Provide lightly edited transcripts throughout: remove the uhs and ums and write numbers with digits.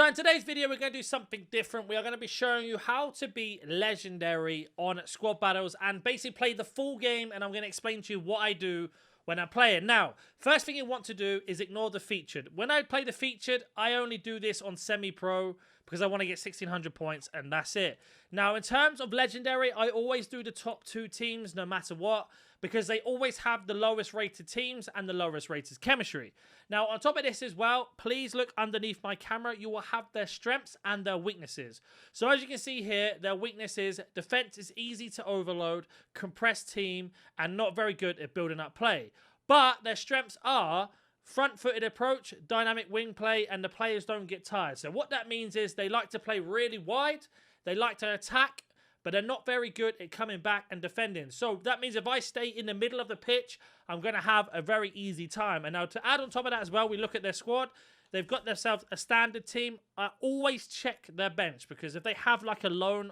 So in today's video, we're going to do something different. We are going to be showing you how to be legendary on squad battles and basically play the full game. And I'm going to explain to you what I do when I play it. Now, first thing you want to do is ignore the featured. When I play the featured, I only do this on semi-pro because I want to get 1600 points and that's it. Now, in terms of legendary, I always do the top 2 teams no matter what, because they always have the lowest rated teams and the lowest rated chemistry. Now, on top of this as well, please look underneath my camera. You will have their strengths and their weaknesses. So as you can see here, their weaknesses: defense is easy to overload, compressed team, and not very good at building up play. But their strengths are front-footed approach, dynamic wing play, and the players don't get tired. So what that means is they like to play really wide, they like to attack, but they're not very good at coming back and defending. So that means if I stay in the middle of the pitch, I'm going to have a very easy time. And now to add on top of that as well, we look at their squad. They've got themselves a standard team. I always check their bench, because if they have like a lone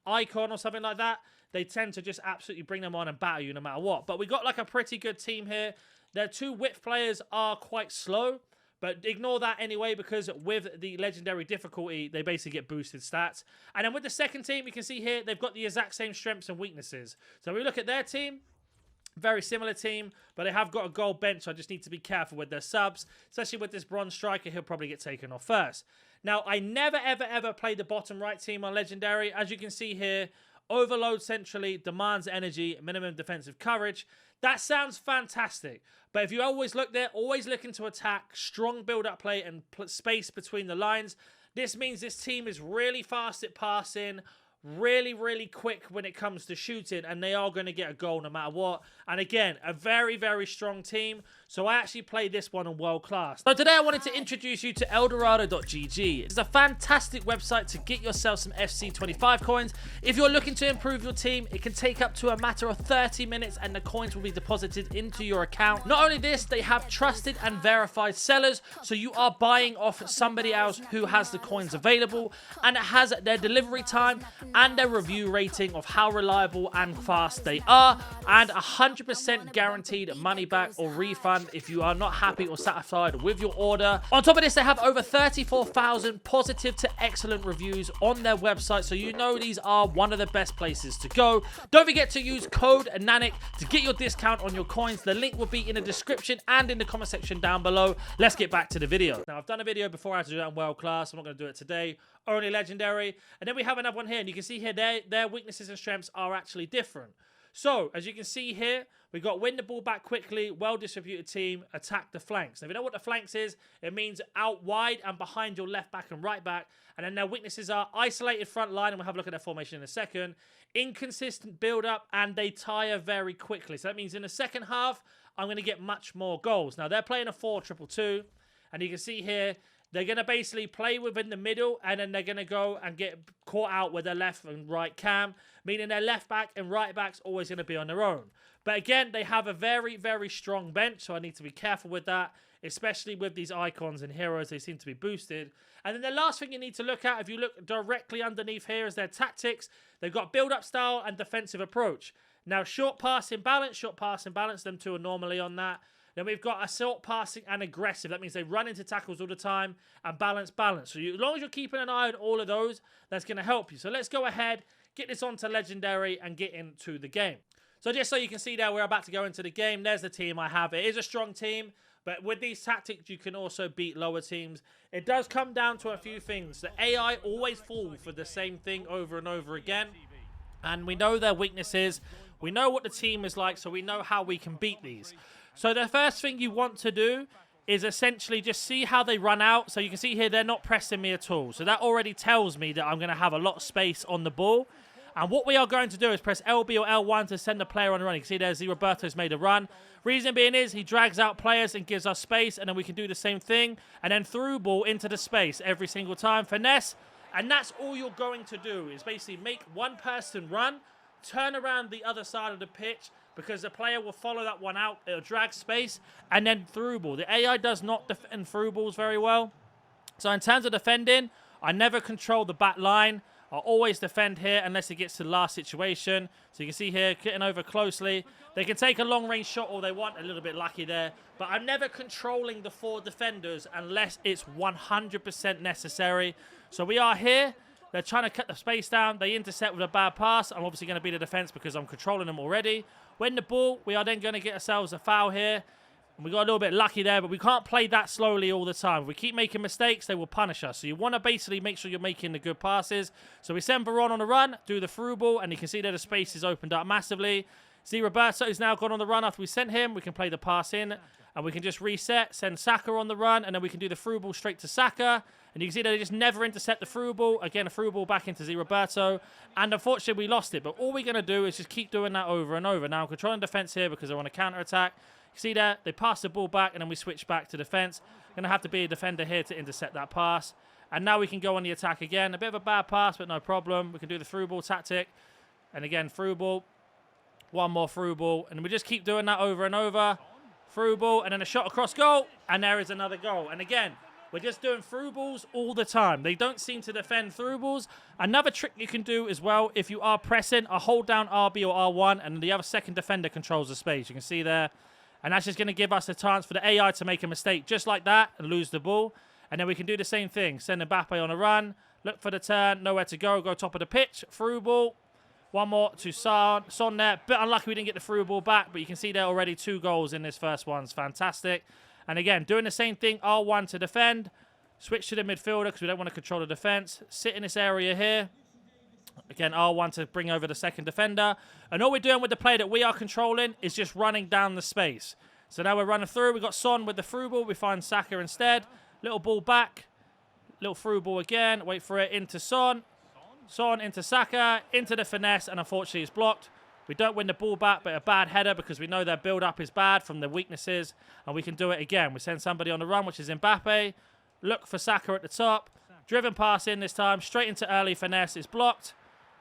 icon or something like that, they tend to just absolutely bring them on and batter you no matter what. But we got like a pretty good team here. Their 2 width players are quite slow, but ignore that anyway, because with the legendary difficulty, they basically get boosted stats. And then with the second team, you can see here, they've got the exact same strengths and weaknesses. So we look at their team, very similar team, but they have got a gold bench, so I just need to be careful with their subs, especially with this bronze striker. He'll probably get taken off first. Now, I never, ever, ever play the bottom right team on legendary. As you can see here, overload centrally, demands energy, minimum defensive coverage. That sounds fantastic. But if you always look there, always looking to attack, strong build-up play, and space between the lines, this means this team is really fast at passing, really, really quick when it comes to shooting, and they are going to get a goal no matter what. And again, a very, very strong team. So I actually played this one on world class. So today I wanted to introduce you to Eldorado.gg. It's a fantastic website to get yourself some FC25 coins. If you're looking to improve your team, it can take up to a matter of 30 minutes and the coins will be deposited into your account. Not only this, they have trusted and verified sellers, so you are buying off somebody else who has the coins available, and it has their delivery time and their review rating of how reliable and fast they are, and 100% guaranteed money back or refund if you are not happy or satisfied with your order. On top of this, they have over 34,000 positive to excellent reviews on their website, so you know these are one of the best places to go. Don't forget to use code NANIC to get your discount on your coins. The link will be in the description and in the comment section down below. Let's get back to the video. Now, I've done a video before. I had to do that in world class. I'm not going to do it today. Only legendary. And then we have another one here, and you can see here their weaknesses and strengths are actually different. So, as you can see here, we got win the ball back quickly, well-distributed team, attack the flanks. Now, if you know what the flanks is, it means out wide and behind your left back and right back. And then their weaknesses are isolated front line, and we'll have a look at their formation in a second, inconsistent build-up, and they tire very quickly. So that means in the second half, I'm going to get much more goals. Now, they're playing a 4-2-2, and you can see here, they're going to basically play within the middle, and then they're going to go and get caught out with their left and right cam, meaning their left back and right back's always going to be on their own. But again, they have a very, very strong bench, so I need to be careful with that, especially with these icons and heroes. They seem to be boosted. And then the last thing you need to look at, if you look directly underneath here, is their tactics. They've got build-up style and defensive approach. Now, short passing balance, them two are normally on that. Then we've got assault passing and aggressive. That means they run into tackles all the time, and balance. So as long as you're keeping an eye on all of those, that's going to help you. So let's go ahead, get this onto legendary, and get into the game. So just so you can see there, we're about to go into the game. There's the team I have. It is a strong team, but with these tactics, you can also beat lower teams. It does come down to a few things. The AI always fall for the same thing over and over again, and we know their weaknesses. We know what the team is like, so we know how we can beat these. So the first thing you want to do is essentially just see how they run out. So you can see here, they're not pressing me at all. So that already tells me that I'm going to have a lot of space on the ball. And what we are going to do is press LB or L1 to send the player on the run. You can see there's Roberto's made a run. Reason being is he drags out players and gives us space, and then we can do the same thing. And then through ball into the space every single time. Finesse. And that's all you're going to do, is basically make one person run, turn around the other side of the pitch, because the player will follow that one out. It'll drag space, and then through ball. The AI does not defend through balls very well. So in terms of defending, I never control the back line. I always defend here unless it gets to the last situation. So you can see here, getting over closely. They can take a long-range shot all they want. A little bit lucky there. But I'm never controlling the 4 defenders unless it's 100% necessary. So we are here. They're trying to cut the space down. They intercept with a bad pass. I'm obviously going to be the defense because I'm controlling them already. Win the ball. We are then going to get ourselves a foul here. And we got a little bit lucky there, but we can't play that slowly all the time. If we keep making mistakes, they will punish us. So you want to basically make sure you're making the good passes. So we send Veron on the run, do the through ball, and you can see that the space is opened up massively. See, Roberto is now gone on the run after we sent him. We can play the pass in, and we can just reset, send Saka on the run, and then we can do the through ball straight to Saka. And you can see that they just never intercept the through ball. Again, a through ball back into Roberto. And unfortunately, we lost it. But all we're going to do is just keep doing that over and over. Now, I'm controlling defense here because they're on a counter-attack. See there, they pass the ball back, and then we switch back to defense. Going to have to be a defender here to intercept that pass. And now we can go on the attack again. A bit of a bad pass, but no problem. We can do the through ball tactic. And again, through ball. One more through ball. And we just keep doing that over and over. Through ball, and then a shot across goal. And there is another goal. And again, we're just doing through balls all the time. They don't seem to defend through balls. Another trick you can do as well, if you are pressing, a hold down RB or R1, and the other second defender controls the space. You can see there. And that's just going to give us a chance for the AI to make a mistake just like that and lose the ball. And then we can do the same thing. Send Mbappe on a run. Look for the turn. Nowhere to go. Go top of the pitch. Through ball. One more to Son. Son there. Bit unlucky we didn't get the through ball back. But you can see there already 2 goals in this first one. It's fantastic. And again, doing the same thing. R1 to defend. Switch to the midfielder because we don't want to control the defense. Sit in this area here. Again, R1 to bring over the second defender. And all we're doing with the play that we are controlling is just running down the space. So now we're running through. We've got Son with the through ball. We find Saka instead. Little ball back. Little through ball again. Wait for it into Son. Son into Saka. Into the finesse. And unfortunately, it's blocked. We don't win the ball back, but a bad header because we know their build-up is bad from the weaknesses. And we can do it again. We send somebody on the run, which is Mbappe. Look for Saka at the top. Driven pass in this time. Straight into early finesse. It's blocked.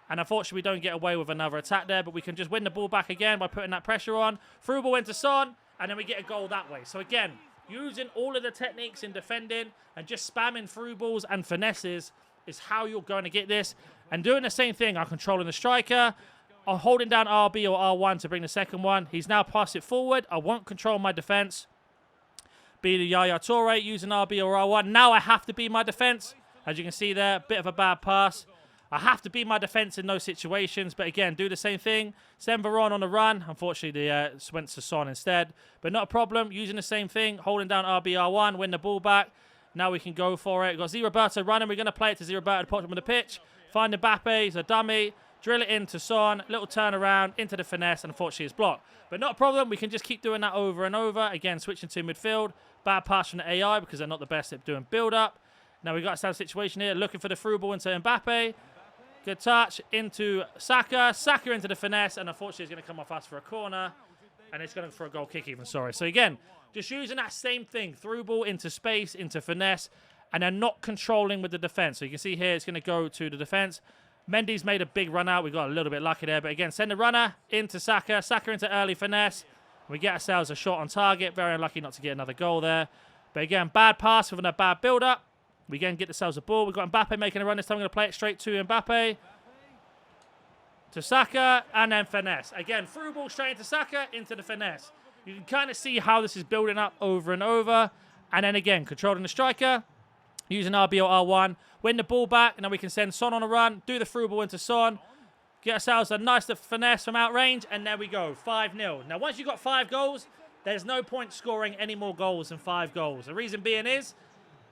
And unfortunately, we don't get away with another attack there. But we can just win the ball back again by putting that pressure on. Through ball into Son. And then we get a goal that way. So again, using all of the techniques in defending and just spamming through balls and finesses is how you're going to get this. And doing the same thing, I'm controlling the striker. I'm holding down RB or R1 to bring the second one. He's now passed it forward. I won't control my defense. Be the Yaya Toure using RB or R1. Now I have to be my defense. As you can see there, bit of a bad pass. I have to be my defense in those situations. But again, do the same thing. Send Veron on the run. Unfortunately, they went to Son instead. But not a problem. Using the same thing. Holding down RB-R1. Win the ball back. Now we can go for it. We've got Roberto running. We're going to play it to Roberto at the bottom of the pitch. Find Mbappe. He's a dummy. Drill it into Son. Little turnaround. Into the finesse. And unfortunately, it's blocked. But not a problem. We can just keep doing that over and over. Again, switching to midfield. Bad pass from the AI because they're not the best at doing build-up. Now we've got a situation here. Looking for the through ball into Mbappe. Good touch into Saka. Saka into the finesse. And unfortunately, it's going to come off us for a corner. And it's going for a goal kick even, sorry. So again, just using that same thing. Through ball into space, into finesse. And then not controlling with the defense. So you can see here, it's going to go to the defense. Mendy's made a big run out. We got a little bit lucky there. But again, send the runner into Saka. Saka into early finesse. We get ourselves a shot on target. Very unlucky not to get another goal there. But again, bad pass with a bad build-up. We again get ourselves a ball. We've got Mbappe making a run this time. We're going to play it straight to Mbappe. To Saka. And then finesse. Again, through ball straight into Saka. Into the finesse. You can kind of see how this is building up over and over. And then again, controlling the striker. Using RB or R1. Win the ball back. And then we can send Son on a run. Do the through ball into Son. Get ourselves a nice finesse from outrange. And there we go. 5-0. Now, once you've got 5 goals, there's no point scoring any more goals than 5 goals. The reason being is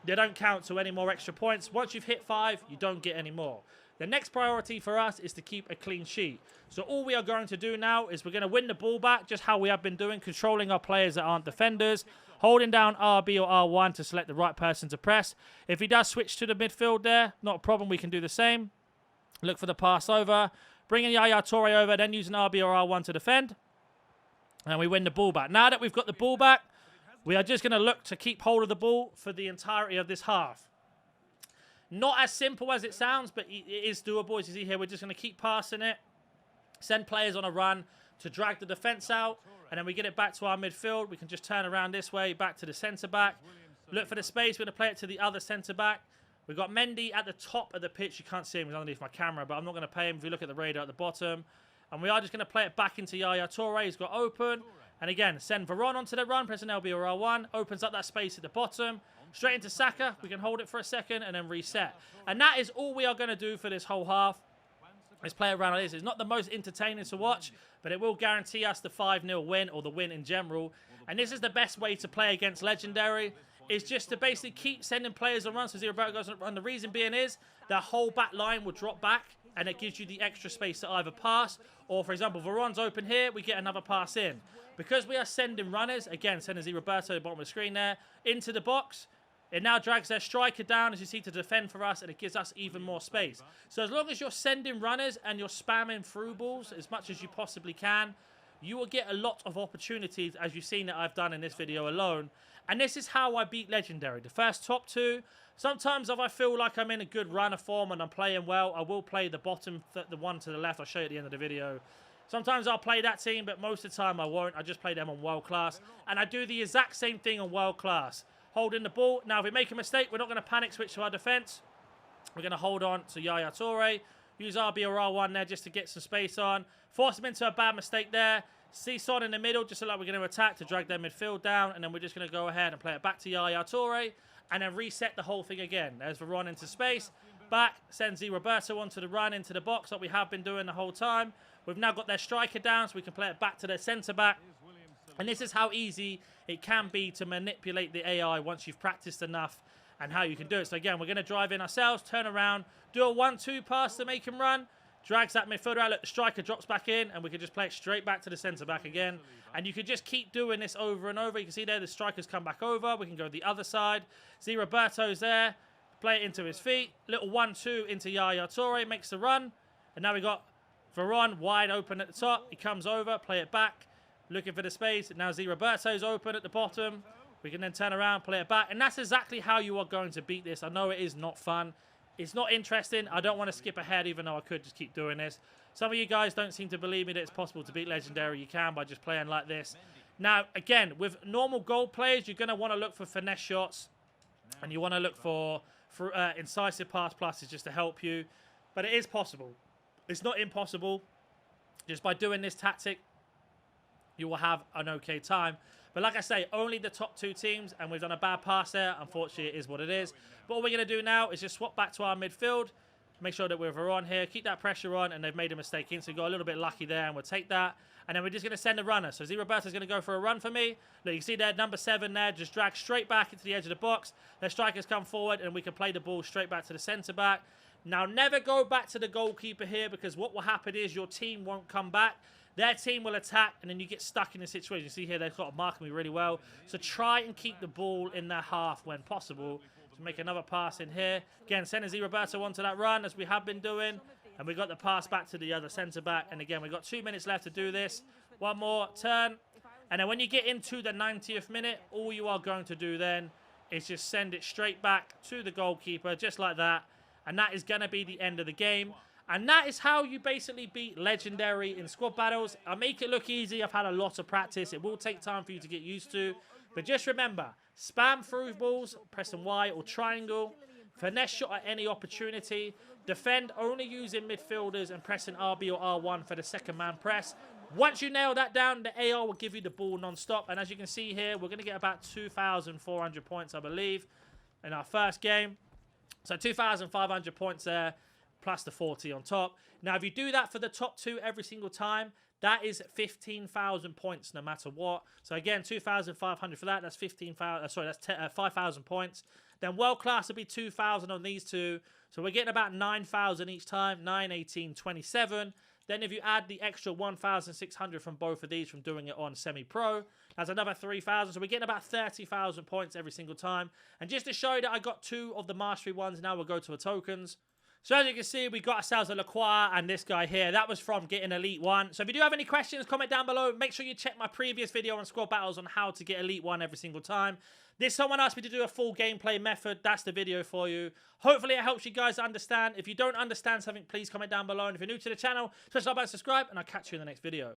they don't count to any more extra points. Once you've hit 5, you don't get any more. The next priority for us is to keep a clean sheet. So all we are going to do now is we're going to win the ball back, just how we have been doing, controlling our players that aren't defenders, holding down RB or R1 to select the right person to press. If he does switch to the midfield there, not a problem, we can do the same. Look for the pass over, bringing Yaya Toure over, then using RB or R1 to defend. And we win the ball back. Now that we've got the ball back, we are just going to look to keep hold of the ball for the entirety of this half. Not as simple as it sounds, but it is doable. As you see here, we're just going to keep passing it. Send players on a run to drag the defense out. And then we get it back to our midfield. We can just turn around this way, back to the centre-back. Look for the space. We're going to play it to the other centre-back. We've got Mendy at the top of the pitch. You can't see him, he's underneath my camera, but I'm not going to play him. If you look at the radar at the bottom. And we are just going to play it back into Yaya Toure. He's got open. And again, send Varane onto the run. Pressing LB or R1. Opens up that space at the bottom. Straight into Saka. We can hold it for a second and then reset. And that is all we are going to do for this whole half. Let's play around like this. It's not the most entertaining to watch, but it will guarantee us the 5-0 win or the win in general. And this is the best way to play against Legendary. Is just to basically keep sending players on runs so Zero goes on run. The reason being is the whole back line will drop back and it gives you the extra space to either pass or, for example, Varane's open here, we get another pass in. Because we are sending runners, again, sending Zero at the bottom of the screen there, into the box, it now drags their striker down, as you see, to defend for us, and it gives us even more space. So as long as you're sending runners and you're spamming through balls as much as you possibly can, you will get a lot of opportunities, as you've seen that I've done in this video alone. And this is how I beat Legendary. The first top two. Sometimes if I feel like I'm in a good run of form and I'm playing well, I will play the bottom, the one to the left. I'll show you at the end of the video. Sometimes I'll play that team, but most of the time I won't. I just play them on world class. And I do the exact same thing on world class. Holding the ball. Now, if we make a mistake, we're not going to panic switch to our defense. We're going to hold on to Yaya Toure. Use RB or R1 there just to get some space on. Force them into a bad mistake there. See Son in the middle, just so like we're going to attack to drag their midfield down. And then we're just going to go ahead and play it back to Yaya Toure. And then reset the whole thing again. There's Varane into space. Back, sends Roberto onto the run, into the box like we have been doing the whole time. We've now got their striker down, so we can play it back to their centre-back. And this is how easy it can be to manipulate the AI once you've practiced enough and how you can do it. So again, we're going to drive in ourselves, turn around, do a 1-2 pass to make him run. Drags that midfielder out, look, the striker drops back in, and we can just play it straight back to the centre-back again. And you can just keep doing this over and over. You can see there the strikers come back over. We can go the other side. See Roberto's there. Play it into his feet. Little 1-2 into Yaya Toure. Makes the run. And now we got Varane wide open at the top. He comes over, play it back. Looking for the space. Now Roberto's open at the bottom. We can then turn around, play it back. And that's exactly how you are going to beat this. I know it is not fun. It's not interesting. I don't want to skip ahead, even though I could just keep doing this. Some of you guys don't seem to believe me that it's possible to beat Legendary. You can by just playing like this. Now, again, with normal gold players, you're going to want to look for finesse shots. And you want to look for incisive pass pluses just to help you. But it is possible. It's not impossible. Just by doing this tactic, you will have an okay time. But like I say, only the top two teams, and we've done a bad pass there. Unfortunately, it is what it is. But all we're going to do now is just swap back to our midfield. Make sure that we're Varane here. Keep that pressure on, and they've made a mistake in, so we got a little bit lucky there, and we'll take that. And then we're just going to send a runner. So Roberto's going to go for a run for me. Look, you see there, number 7 there, just drag straight back into the edge of the box. Their strikers come forward, and we can play the ball straight back to the centre-back. Now, never go back to the goalkeeper here, because what will happen is your team won't come back. Their team will attack, and then you get stuck in a situation. You see here, they've got to mark me really well. So try and keep the ball in their half when possible. So make another pass in here. Again, sending Roberto onto that run, as we have been doing. And we got the pass back to the other centre-back. And again, we've got 2 minutes left to do this. One more turn. And then when you get into the 90th minute, all you are going to do then is just send it straight back to the goalkeeper, just like that. And that is going to be the end of the game. And that is how you basically beat Legendary in squad battles. I make it look easy. I've had a lot of practice. It will take time for you to get used to. But just remember, spam through balls, pressing Y or triangle. Finesse shot at any opportunity. Defend only using midfielders and pressing RB or R1 for the second man press. Once you nail that down, the AR will give you the ball non-stop. And as you can see here, we're going to get about 2,400 points, I believe, in our first game. So 2,500 points there, plus the 40 on top. Now, if you do that for the top two every single time, that is 15,000 points no matter what. So again, 2,500 for that. That's 15,000. Sorry, that's 5,000 points. Then world class will be 2,000 on these two. So we're getting about 9,000 each time. 9, 18, 27. Then if you add the extra 1,600 from both of these from doing it on semi-pro, that's another 3,000. So we're getting about 30,000 points every single time. And just to show you that I got 2 of the mastery ones, now we'll go to the tokens. So as you can see, we got ourselves a Lacroix and this guy here. That was from getting Elite 1. So if you do have any questions, comment down below. Make sure you check my previous video on squad battles on how to get Elite 1 every single time. Someone asked me to do a full gameplay method. That's the video for you. Hopefully it helps you guys understand. If you don't understand something, please comment down below. And if you're new to the channel, smash that like button, subscribe, and I'll catch you in the next video.